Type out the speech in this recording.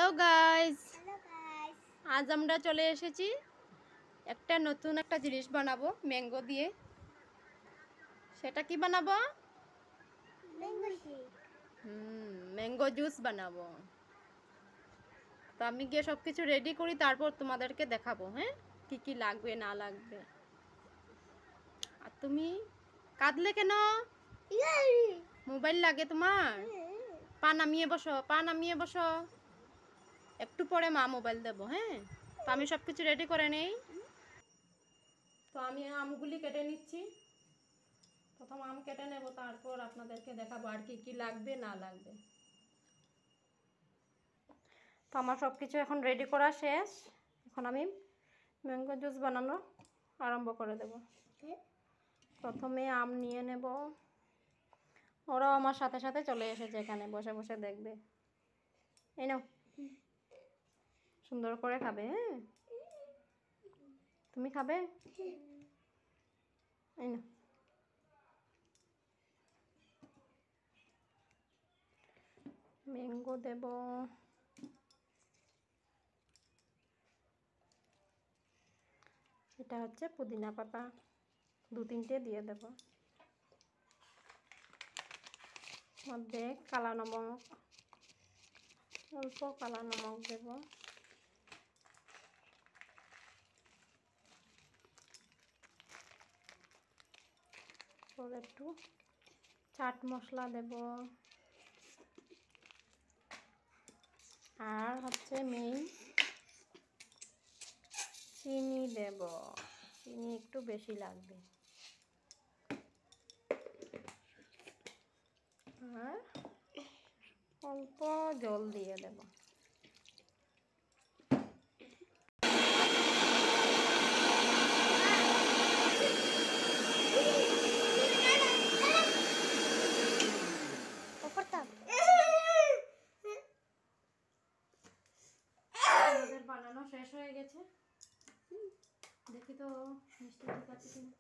Hello guys, আজ আমরা চলে এসেছি একটা নতুন একটা জিনিস বানাবো ম্যাঙ্গো দিয়ে। সেটা কি বানাবো? ম্যাঙ্গো জুস বানাবো। তো আমি গিয়ে সব কিছু রেডি করি, তারপর তোমাদেরকে দেখাবো। হ্যাঁ, কি কি লাগবে না লাগবে। আর তুমি কাঁদলে কেন? মোবাইল লাগে তোমার? পা নামিয়ে বসো, পা নামিয়ে বসো। একটু পরে মা মোবাইল দেবো। হ্যাঁ, তো আমি সব কিছু রেডি করে নেই। তো আমি আমগুলি কেটে নিচ্ছি। প্রথম আম কেটে নেব, তারপর আপনাদেরকে দেখাবো আর কি কি লাগবে না লাগবে। তো আমার সব কিছু এখন রেডি করা শেষ। এখন আমি ম্যাঙ্গো জুস বানানো আরম্ভ করে দেব। প্রথমে আম নিয়ে নেব। ওরাও আমার সাথে সাথে চলে এসেছে, এখানে বসে বসে দেখবে। এই নাও, সুন্দর করে খাবে। হ্যাঁ, তুমি খাবে? এই নাও। ম্যাঙ্গো দেব। এটা হচ্ছে পুদিনা পাতা, 2-3টে দিয়ে দেব। মধ্যে কালা নমক, অল্প কালা নমক দেব। পরে একটু চাট মশলা দেব। আর হচ্ছে মেইন চিনি দেব। চিনি একটু বেশি লাগবে। আর অল্প জল দিয়ে দেব। আমাদের বানানো শেষ হয়ে গেছে। দেখি তো মিষ্টি ঠিক আছে কিনা।